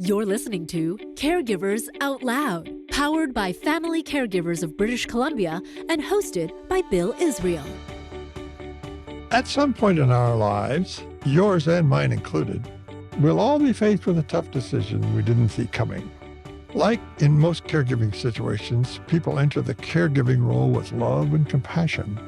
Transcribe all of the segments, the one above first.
You're listening to Caregivers Out Loud, powered by Family Caregivers of British Columbia and hosted by Bill Israel. At some point in our lives, yours and mine included, we'll all be faced with a tough decision we didn't see coming. Like in most caregiving situations, people enter the caregiving role with love and compassion.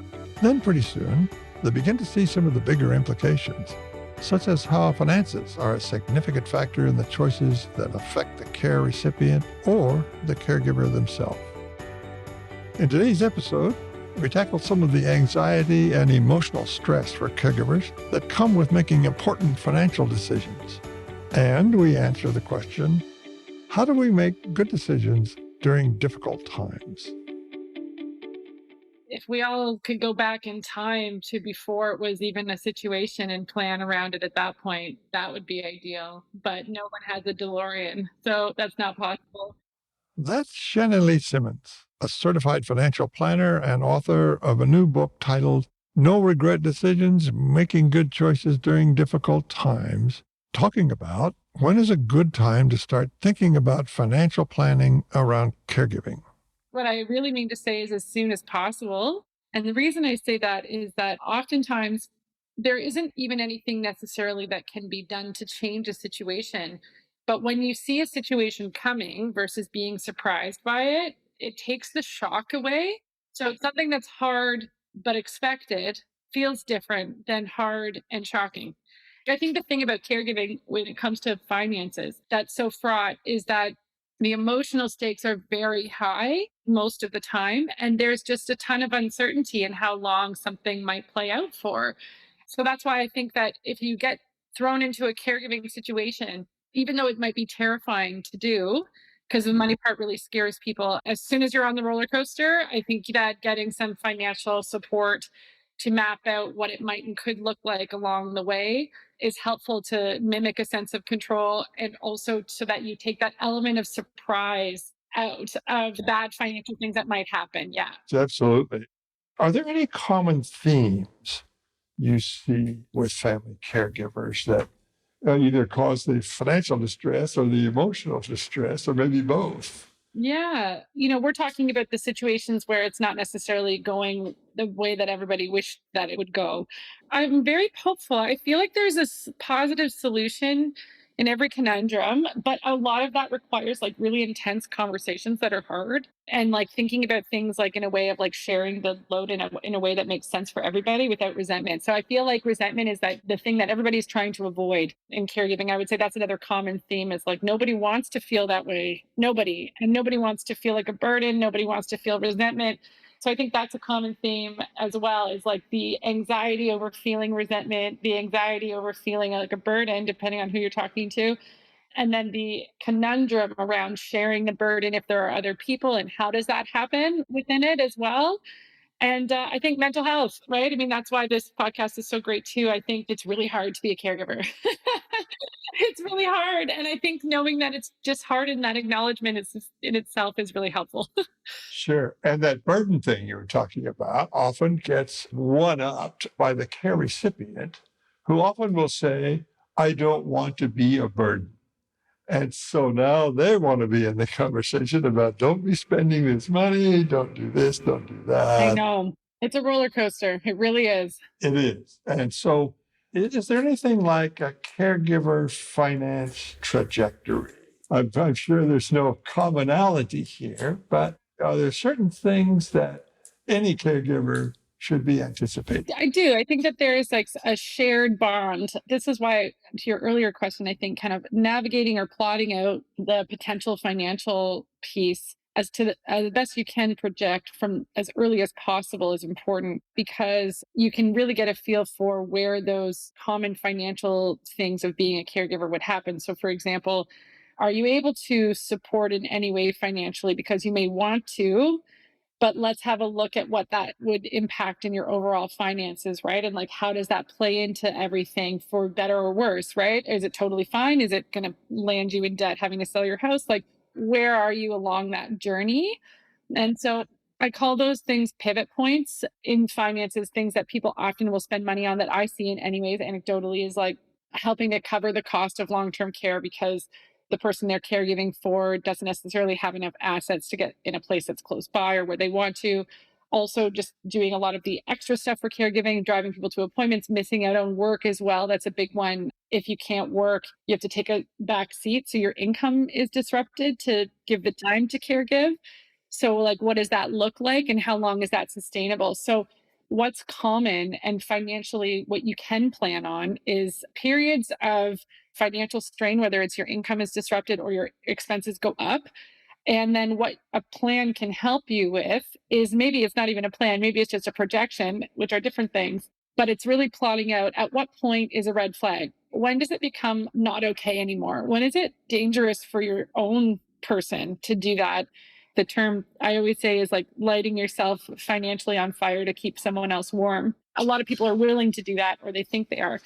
Then pretty soon, they begin to see some of the bigger implications, such as how finances are a significant factor in the choices that affect the care recipient or the caregiver themselves. In today's episode, we tackle some of the anxiety and emotional stress for caregivers that come with making important financial decisions. And we answer the question, how do we make good decisions during difficult times? If we all could go back in time to before it was even a situation and plan around it at that point, that would be ideal. But no one has a DeLorean, so that's not possible. That's Shannon Lee Simmons, a certified financial planner and author of a new book titled No Regret Decisions, Making Good Choices During Difficult Times, talking about when is a good time to start thinking about financial planning around caregiving. What I really mean to say is as soon as possible. And the reason I say that is that oftentimes there isn't even anything necessarily that can be done to change a situation. But when you see a situation coming versus being surprised by it, it takes the shock away. So it's something that's hard but expected feels different than hard and shocking. I think the thing about caregiving when it comes to finances that's so fraught is that the emotional stakes are very high most of the time. And there's just a ton of uncertainty in how long something might play out for. So that's why I think that if you get thrown into a caregiving situation, even though it might be terrifying to do, because the money part really scares people, as soon as you're on the roller coaster, I think that getting some financial support to map out what it might and could look like along the way is helpful to mimic a sense of control, and also so that you take that element of surprise out of bad financial things that might happen. Yeah. Absolutely. Are there any common themes you see with family caregivers that either cause the financial distress or the emotional distress, or maybe both? Yeah. We're talking about the situations where it's not necessarily going the way that everybody wished that it would go. I'm very hopeful. I feel like there's a positive solution in every conundrum, but a lot of that requires like really intense conversations that are hard, and like thinking about things like in a way of like sharing the load in a way that makes sense for everybody without resentment. So I feel like resentment is that the thing that everybody's trying to avoid in caregiving. I would say that's another common theme is like nobody wants to feel that way. Nobody. And nobody wants to feel like a burden. Nobody wants to feel resentment. So I think that's a common theme as well, is like the anxiety over feeling resentment, the anxiety over feeling like a burden, depending on who you're talking to. And then the conundrum around sharing the burden if there are other people, and how does that happen within it as well. And I think mental health, right? I mean, that's why this podcast is so great too. I think it's really hard to be a caregiver. It's really hard. And I think knowing that it's just hard and that acknowledgement is in itself is really helpful. Sure. And that burden thing you were talking about often gets one-upped by the care recipient, who often will say, I don't want to be a burden. And so now they want to be in the conversation about don't be spending this money, don't do this, don't do that. I know. It's a roller coaster. It really is. It is. And so is there anything like a caregiver finance trajectory? I'm sure there's no commonality here, but are there certain things that any caregiver should be anticipating? I do. I think that there is like a shared bond. This is why, to your earlier question, I think kind of navigating or plotting out the potential financial piece as best you can project from as early as possible is important, because you can really get a feel for where those common financial things of being a caregiver would happen. So, for example, are you able to support in any way financially? Because you may want to, but let's have a look at what that would impact in your overall finances, right? And like, how does that play into everything for better or worse, right? Is it totally fine? Is it going to land you in debt, having to sell your house? Like, where are you along that journey? And so I call those things pivot points in finances, things that people often will spend money on that I see in anyways, anecdotally, is like helping to cover the cost of long-term care, because the person they're caregiving for doesn't necessarily have enough assets to get in a place that's close by or where they want to. Also, just doing a lot of the extra stuff for caregiving, driving people to appointments, missing out on work as well. That's a big one. If you can't work, you have to take a back seat. So your income is disrupted to give the time to caregive. So, like, what does that look like and how long is that sustainable? So, what's common and financially what you can plan on is periods of financial strain, whether it's your income is disrupted or your expenses go up. And then what a plan can help you with is maybe it's not even a plan, maybe it's just a projection, which are different things, but it's really plotting out at what point is a red flag? When does it become not okay anymore? When is it dangerous for your own person to do that? The term I always say is like lighting yourself financially on fire to keep someone else warm. A lot of people are willing to do that or they think they are,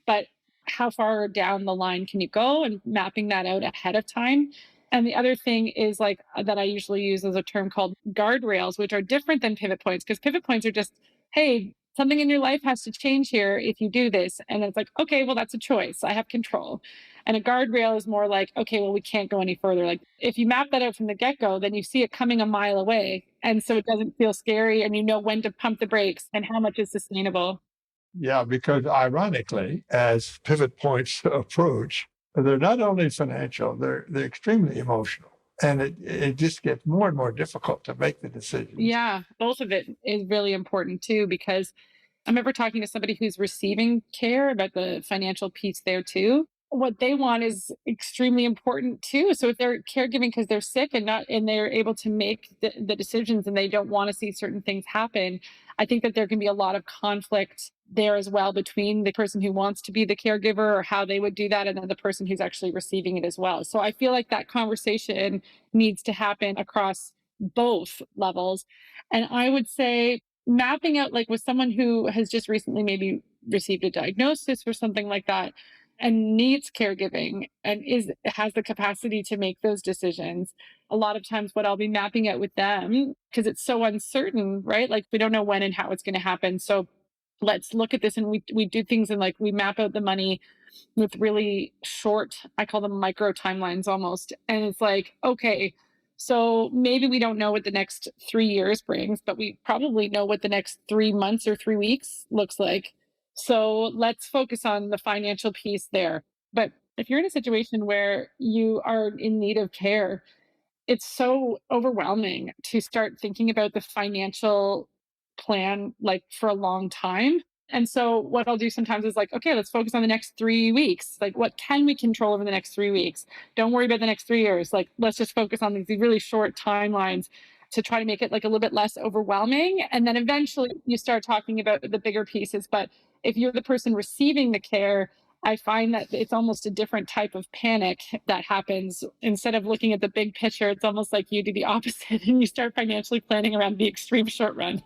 but how far down the line can you go and mapping that out ahead of time? And the other thing is like that I usually use as a term called guardrails, which are different than pivot points because pivot points are just, hey, something in your life has to change here if you do this. And it's like, okay, well, that's a choice. I have control. And a guardrail is more like, okay, well, we can't go any further. Like if you map that out from the get go, then you see it coming a mile away. And so it doesn't feel scary and you know when to pump the brakes and how much is sustainable. Yeah, because ironically, as pivot points approach, they're not only financial, they're extremely emotional. And it just gets more and more difficult to make the decisions. Yeah, both of it is really important too, because I remember talking to somebody who's receiving care about the financial piece there too. What they want is extremely important too. So if they're caregiving because they're sick and not and they're able to make the decisions and they don't want to see certain things happen, I think that there can be a lot of conflict there as well between the person who wants to be the caregiver or how they would do that and then the person who's actually receiving it as well. So I feel like that conversation needs to happen across both levels. And I would say mapping out like with someone who has just recently maybe received a diagnosis or something like that and needs caregiving and is has the capacity to make those decisions. A lot of times what I'll be mapping out with them because it's so uncertain, right? Like we don't know when and how it's going to happen. So let's look at this and we do things and like we map out the money with really short, I call them micro timelines almost. And it's like, okay, so maybe we don't know what the next 3 years brings, but we probably know what the next 3 months or 3 weeks looks like. So let's focus on the financial piece there. But if you're in a situation where you are in need of care, it's so overwhelming to start thinking about the financial plan like for a long time. And so what I'll do sometimes is like, okay, let's focus on the next 3 weeks. Like what can we control over the next 3 weeks? Don't worry about the next 3 years. Like let's just focus on these really short timelines to try to make it like a little bit less overwhelming. And then eventually you start talking about the bigger pieces. But if you're the person receiving the care, I find that it's almost a different type of panic that happens. Instead of looking at the big picture, it's almost like you do the opposite and you start financially planning around the extreme short run.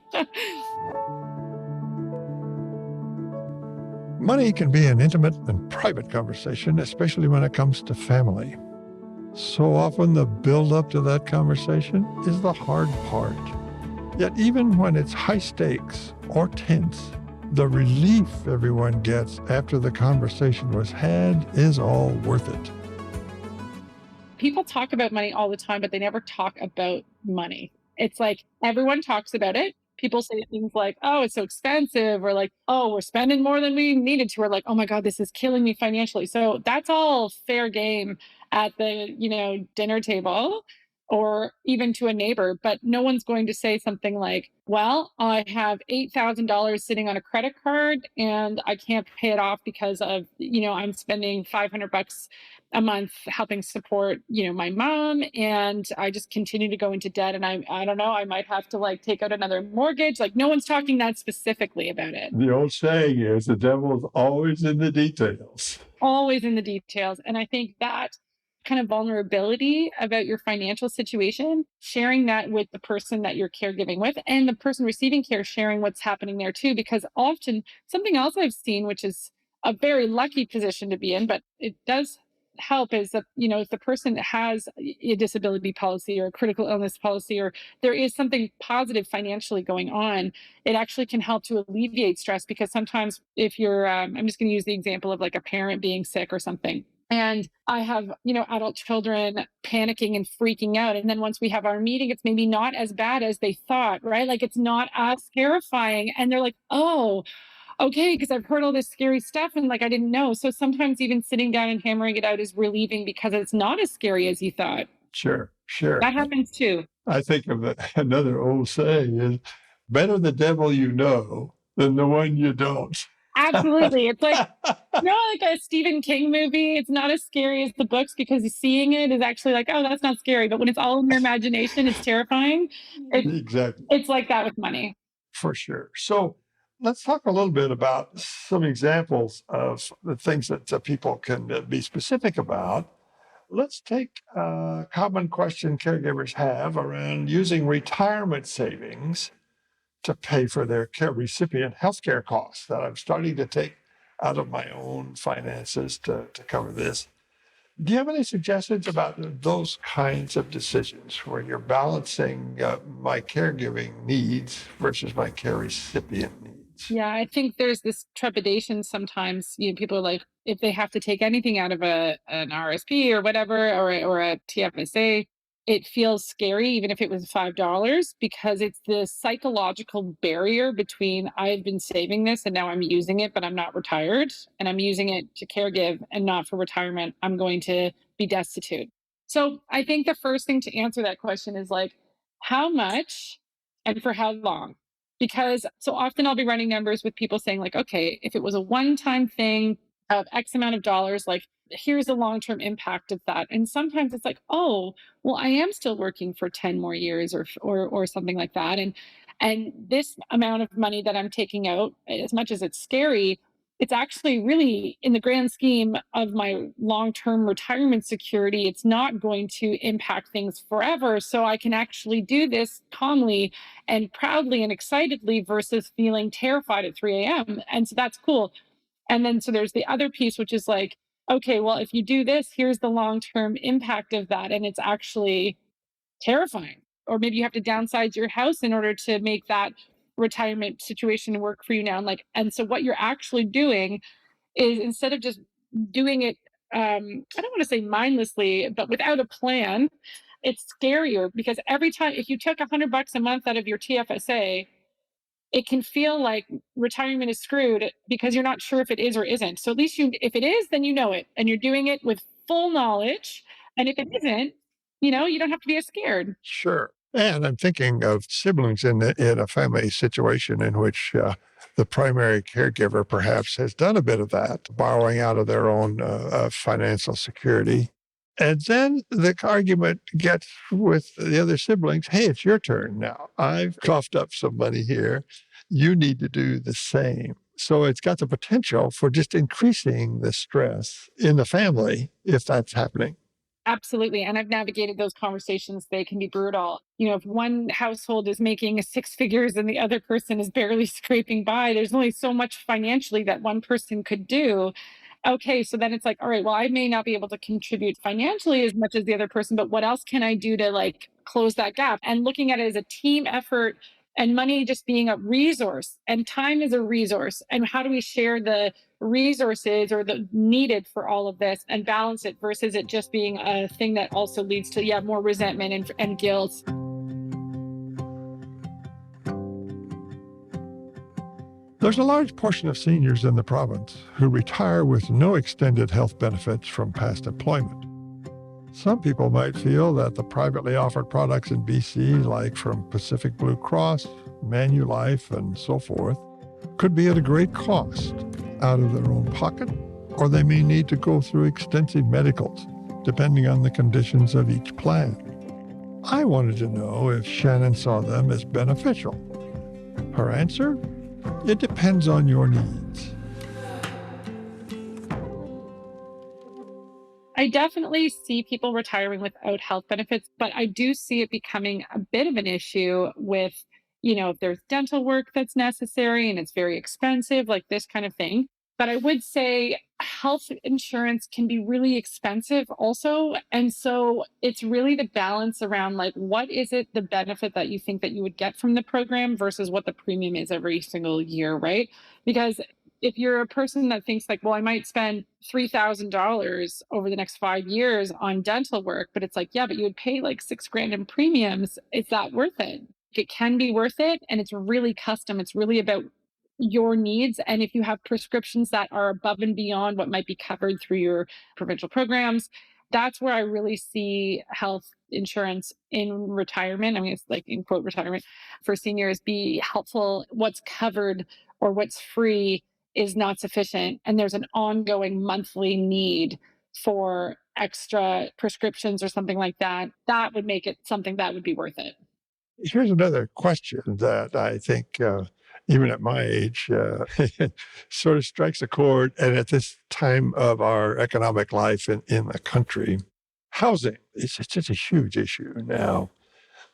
Money can be an intimate and private conversation, especially when it comes to family. So often the build-up to that conversation is the hard part. Yet even when it's high stakes or tense, the relief everyone gets after the conversation was had is all worth it. People talk about money all the time, but they never talk about money. It's like everyone talks about it. People say things like, oh, it's so expensive, or like, oh, we're spending more than we needed to, or like, oh my God, this is killing me financially. So that's all fair game at the, dinner table or even to a neighbor, but no one's going to say something like, well, I have $8,000 sitting on a credit card and I can't pay it off because of, I'm spending $500 a month helping support, my mom. And I just continue to go into debt. And I don't know, I might have to like take out another mortgage. Like no one's talking that specifically about it. The old saying is the devil's always in the details. Always in the details. And I think that kind of vulnerability about your financial situation, sharing that with the person that you're caregiving with and the person receiving care, sharing what's happening there too. Because often something else I've seen, which is a very lucky position to be in, but it does help is that, if the person has a disability policy or a critical illness policy, or there is something positive financially going on, it actually can help to alleviate stress. Because sometimes if you're, I'm just going to use the example of like a parent being sick or something, And I have, adult children panicking and freaking out. And then once we have our meeting, it's maybe not as bad as they thought, right? Like it's not as terrifying. And they're like, oh, okay, because I've heard all this scary stuff and like I didn't know. So sometimes even sitting down and hammering it out is relieving because it's not as scary as you thought. Sure, sure. That happens too. I think of another old saying is better the devil you know than the one you don't. Absolutely. It's like, like a Stephen King movie. It's not as scary as the books because seeing it is actually like, oh, that's not scary. But when it's all in your imagination, it's terrifying. Exactly. It's like that with money. For sure. So let's talk a little bit about some examples of the things that people can be specific about. Let's take a common question caregivers have around using retirement savings to pay for their recipient healthcare costs that I'm starting to take out of my own finances to cover this. Do you have any suggestions about those kinds of decisions where you're balancing my caregiving needs versus my care recipient needs? Yeah, I think there's this trepidation sometimes. People are like, if they have to take anything out of an RSP or whatever, or a TFSA, it feels scary, even if it was $5, because it's the psychological barrier between I've been saving this and now I'm using it, but I'm not retired, and I'm using it to caregive and not for retirement. I'm going to be destitute. So I think the first thing to answer that question is like, how much and for how long? Because so often I'll be running numbers with people saying, like, okay, if it was a one time thing of X amount of dollars, like, here's the long term impact of that. And sometimes it's like, oh, well, I am still working for 10 more years or something like that. And this amount of money that I'm taking out, as much as it's scary, it's actually really in the grand scheme of my long-term retirement security, it's not going to impact things forever. So I can actually do this calmly and proudly and excitedly versus feeling terrified at 3 a.m. And so that's cool. And then so there's the other piece, which is like, okay, well, if you do this, here's the long-term impact of that. And it's actually terrifying. Or maybe you have to downsize your house in order to make that retirement situation work for you now. And so what you're actually doing is, instead of just doing it, I don't want to say mindlessly, but without a plan, it's scarier because every time, if you took $100 a month out of your TFSA, it can feel like retirement is screwed because you're not sure if it is or isn't. So at least if it is, then you know it and you're doing it with full knowledge. And if it isn't, you don't have to be as scared. Sure. And I'm thinking of siblings in a family situation in which the primary caregiver perhaps has done a bit of that, borrowing out of their own financial security. And then the argument gets with the other siblings, hey, it's your turn now. I've coughed up some money here. You need to do the same. So it's got the potential for just increasing the stress in the family if that's happening. Absolutely. And I've navigated those conversations. They can be brutal. If one household is making six figures and the other person is barely scraping by, there's only so much financially that one person could do. Okay, so then it's like, all right, well, I may not be able to contribute financially as much as the other person, but what else can I do to like close that gap? And looking at it as a team effort, and money just being a resource and time is a resource. And how do we share the resources or the needed for all of this and balance it versus it just being a thing that also leads to more resentment and guilt. There's a large portion of seniors in the province who retire with no extended health benefits from past employment. Some people might feel that the privately offered products in BC, like from Pacific Blue Cross, Manulife, and so forth, could be at a great cost out of their own pocket, or they may need to go through extensive medicals, depending on the conditions of each plan. I wanted to know if Shannon saw them as beneficial. Her answer? It depends on your needs. I definitely see people retiring without health benefits, but I do see it becoming a bit of an issue with, if there's dental work that's necessary and it's very expensive, like this kind of thing. But I would say health insurance can be really expensive also. And so it's really the balance around like, what is it, the benefit that you think that you would get from the program versus what the premium is every single year, right? Because If you're a person that thinks like, well, I might spend $3,000 over the next 5 years on dental work, but it's like, yeah, but you would pay like 6 grand in premiums. Is that worth it? It can be worth it. And it's really custom. It's really about your needs. And if you have prescriptions that are above and beyond what might be covered through your provincial programs, that's where I really see health insurance in retirement. I mean, it's like in quote retirement for seniors be helpful. What's covered or what's free is not sufficient. And there's an ongoing monthly need for extra prescriptions or something like that. That would make it something that would be worth it. Here's another question that I think, even at my age, sort of strikes a chord. And at this time of our economic life in the country, housing is just a huge issue now.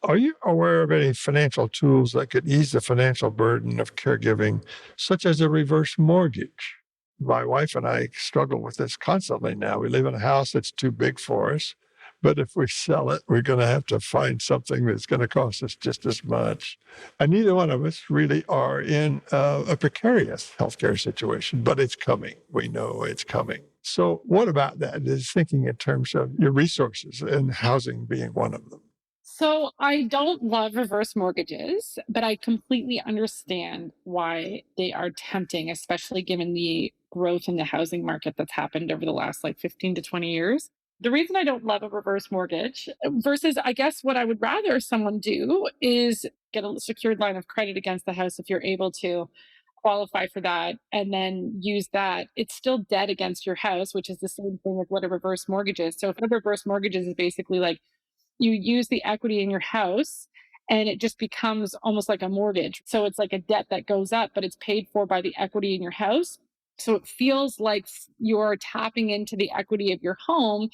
Are you aware of any financial tools that could ease the financial burden of caregiving, such as a reverse mortgage? My wife and I struggle with this constantly now. We live in a house that's too big for us, but if we sell it, we're going to have to find something that's going to cost us just as much. And neither one of us really are in a precarious healthcare situation, but it's coming. We know it's coming. So what about that? Is thinking in terms of your resources and housing being one of them. So I don't love reverse mortgages, but I completely understand why they are tempting, especially given the growth in the housing market that's happened over the last like 15 to 20 years. The reason I don't love a reverse mortgage versus I guess what I would rather someone do is get a secured line of credit against the house if you're able to qualify for that and then use that. It's still debt against your house, which is the same thing as what a reverse mortgage is. So if a reverse mortgage is basically like you use the equity in your house and it just becomes almost like a mortgage. So it's like a debt that goes up, but it's paid for by the equity in your house. So it feels like you're tapping into the equity of your home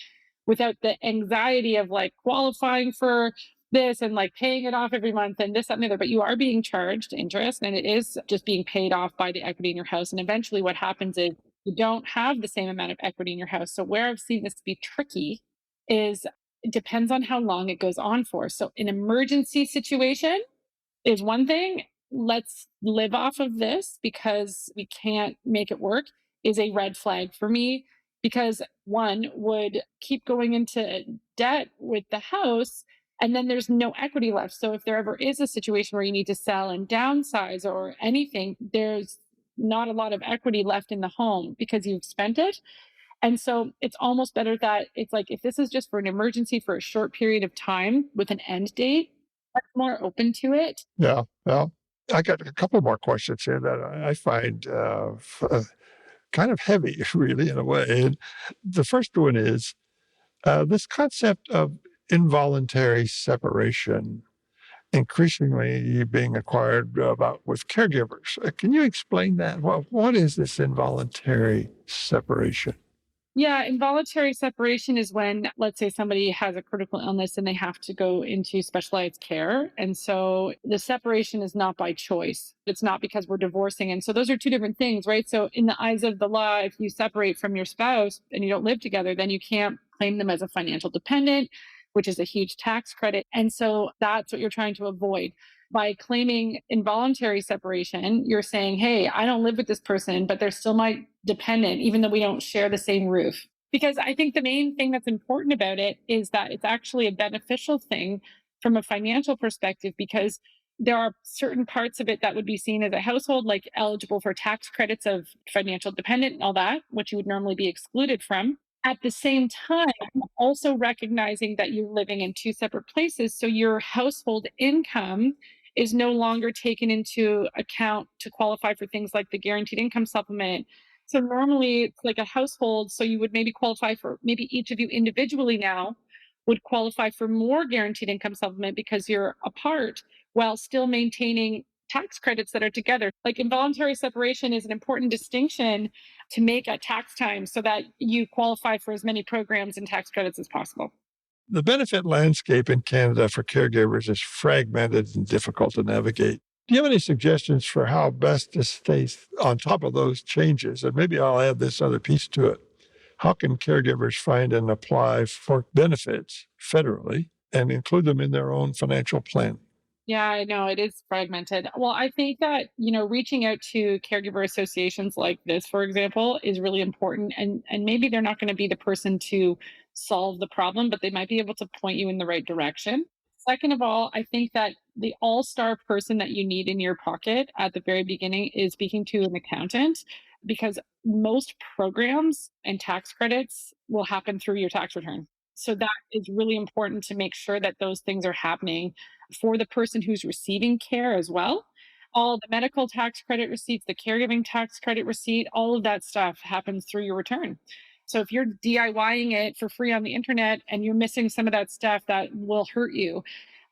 without the anxiety of like qualifying for this and like paying it off every month and this, that, and the other. But you are being charged interest and it is just being paid off by the equity in your house. And eventually what happens is you don't have the same amount of equity in your house. So where I've seen this be tricky is it depends on how long it goes on for. So an emergency situation is one thing. Let's live off of this because we can't make it work is a red flag for me because one would keep going into debt with the house and then there's no equity left. So if there ever is a situation where you need to sell and downsize or anything, there's not a lot of equity left in the home because you've spent it. And so it's almost better that it's like if this is just for an emergency for a short period of time with an end date, I'm more open to it. Yeah. Well, I got a couple more questions here that I find kind of heavy, really, in a way. And the first one is this concept of involuntary separation increasingly being acquired about with caregivers. Can you explain that? Well, what is this involuntary separation? Yeah, involuntary separation is when, let's say, somebody has a critical illness and they have to go into specialized care. And so the separation is not by choice. It's not because we're divorcing. And so those are two different things, right? So, in the eyes of the law, if you separate from your spouse and you don't live together, then you can't claim them as a financial dependent, which is a huge tax credit. And so that's what you're trying to avoid. By claiming involuntary separation, you're saying, hey, I don't live with this person, but they're still my dependent, even though we don't share the same roof. Because I think the main thing that's important about it is that it's actually a beneficial thing from a financial perspective, because there are certain parts of it that would be seen as a household, like eligible for tax credits of financial dependent and all that, which you would normally be excluded from. At the same time, also recognizing that you're living in two separate places. So your household income is no longer taken into account to qualify for things like the guaranteed income supplement. So normally it's like a household. So you would maybe qualify for, maybe each of you individually now would qualify for more guaranteed income supplement because you're apart while still maintaining tax credits that are together. Like involuntary separation is an important distinction to make at tax time so that you qualify for as many programs and tax credits as possible. The benefit landscape in Canada for caregivers is fragmented and difficult to navigate. Do you have any suggestions for how best to stay on top of those changes? And maybe I'll add this other piece to it. How can caregivers find and apply for benefits federally and include them in their own financial plan? Yeah, I know it is fragmented. Well, I think that, reaching out to caregiver associations like this, for example, is really important. And maybe they're not going to be the person to solve the problem, but they might be able to point you in the right direction. Second of all, I think that the all-star person that you need in your pocket at the very beginning is speaking to an accountant, because most programs and tax credits will happen through your tax return. So that is really important to make sure that those things are happening for the person who's receiving care as well. All the medical tax credit receipts, the caregiving tax credit receipt, all of that stuff happens through your return. So if you're DIYing it for free on the internet and you're missing some of that stuff, that will hurt you.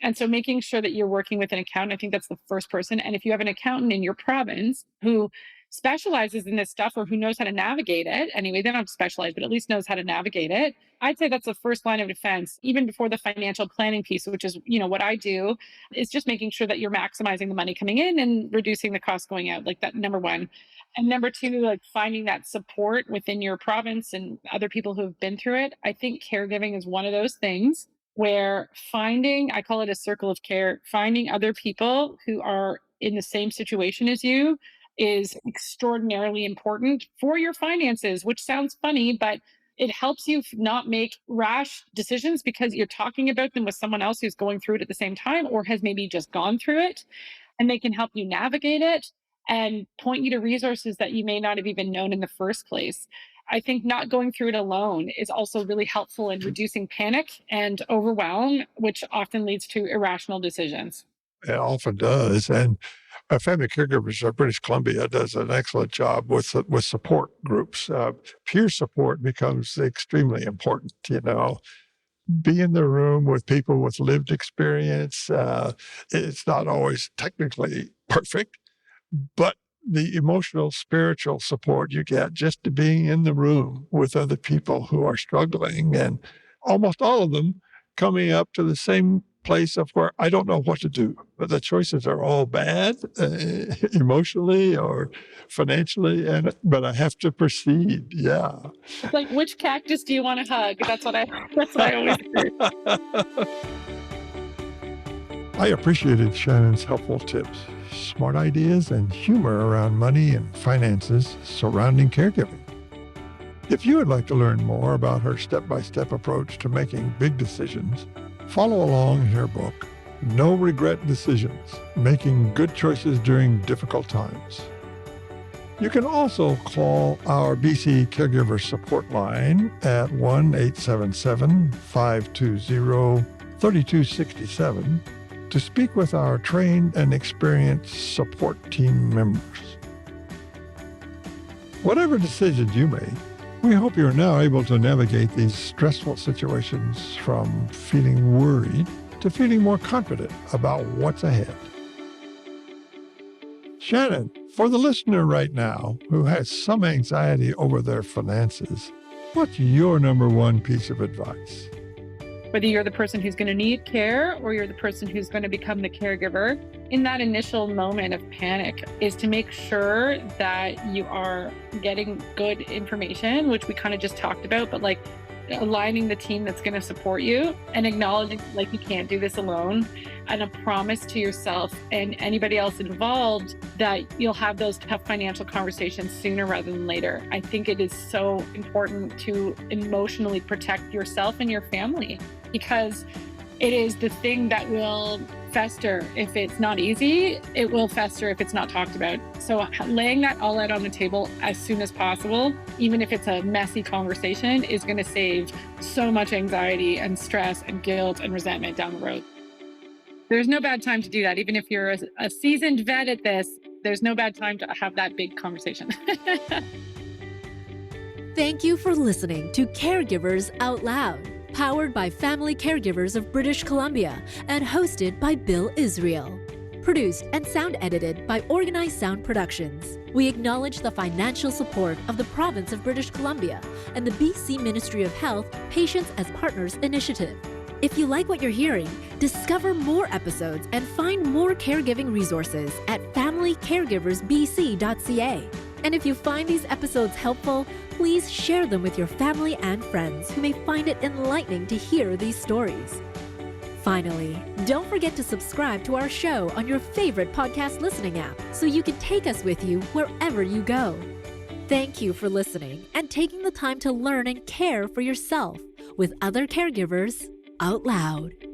And so making sure that you're working with an accountant, I think that's the first person. And if you have an accountant in your province who specializes in this stuff or who knows how to navigate it, anyway, they don't have to specialize, but at least knows how to navigate it, I'd say that's the first line of defense, even before the financial planning piece, which is, what I do, is just making sure that you're maximizing the money coming in and reducing the cost going out, like that, number one. And number two, like finding that support within your province and other people who have been through it. I think caregiving is one of those things where finding, I call it a circle of care, finding other people who are in the same situation as you is extraordinarily important for your finances, which sounds funny, but it helps you not make rash decisions because you're talking about them with someone else who's going through it at the same time or has maybe just gone through it, and they can help you navigate it and point you to resources that you may not have even known in the first place. I think not going through it alone is also really helpful in reducing panic and overwhelm, which often leads to irrational decisions. It often does. And Family Caregivers of British Columbia does an excellent job with support groups. Peer support becomes extremely important. Be in the room with people with lived experience. It's not always technically perfect, but the emotional, spiritual support you get just to being in the room with other people who are struggling, and almost all of them coming up to the same place of where I don't know what to do, but the choices are all bad, emotionally or financially, but I have to proceed. Yeah. It's like, which cactus do you want to hug? That's what I always say. I appreciated Shannon's helpful tips, smart ideas, and humor around money and finances surrounding caregiving. If you would like to learn more about her step-by-step approach to making big decisions, follow along in her book, No Regret Decisions, Making Good Choices During Difficult Times. You can also call our BC Caregiver support line at 1-877-520-3267 to speak with our trained and experienced support team members. Whatever decisions you make, we hope you're now able to navigate these stressful situations from feeling worried to feeling more confident about what's ahead. Shannon, for the listener right now who has some anxiety over their finances, what's your number one piece of advice? Whether you're the person who's going to need care or you're the person who's going to become the caregiver, in that initial moment of panic is to make sure that you are getting good information, which we kind of just talked about, but like aligning the team that's going to support you and acknowledging like you can't do this alone, and a promise to yourself and anybody else involved that you'll have those tough financial conversations sooner rather than later. I think it is so important to emotionally protect yourself and your family, because it is the thing that will fester. If it's not easy, it will fester if it's not talked about. So laying that all out on the table as soon as possible, even if it's a messy conversation, is going to save so much anxiety and stress and guilt and resentment down the road. There's no bad time to do that. Even if you're a seasoned vet at this, there's no bad time to have that big conversation. Thank you for listening to Caregivers Out Loud, powered by Family Caregivers of British Columbia and hosted by Bill Israel. Produced and sound edited by Organized Sound Productions. We acknowledge the financial support of the Province of British Columbia and the BC Ministry of Health Patients as Partners initiative. If you like what you're hearing, discover more episodes and find more caregiving resources at familycaregiversbc.ca. And if you find these episodes helpful, please share them with your family and friends who may find it enlightening to hear these stories. Finally, don't forget to subscribe to our show on your favorite podcast listening app so you can take us with you wherever you go. Thank you for listening and taking the time to learn and care for yourself with other caregivers out loud.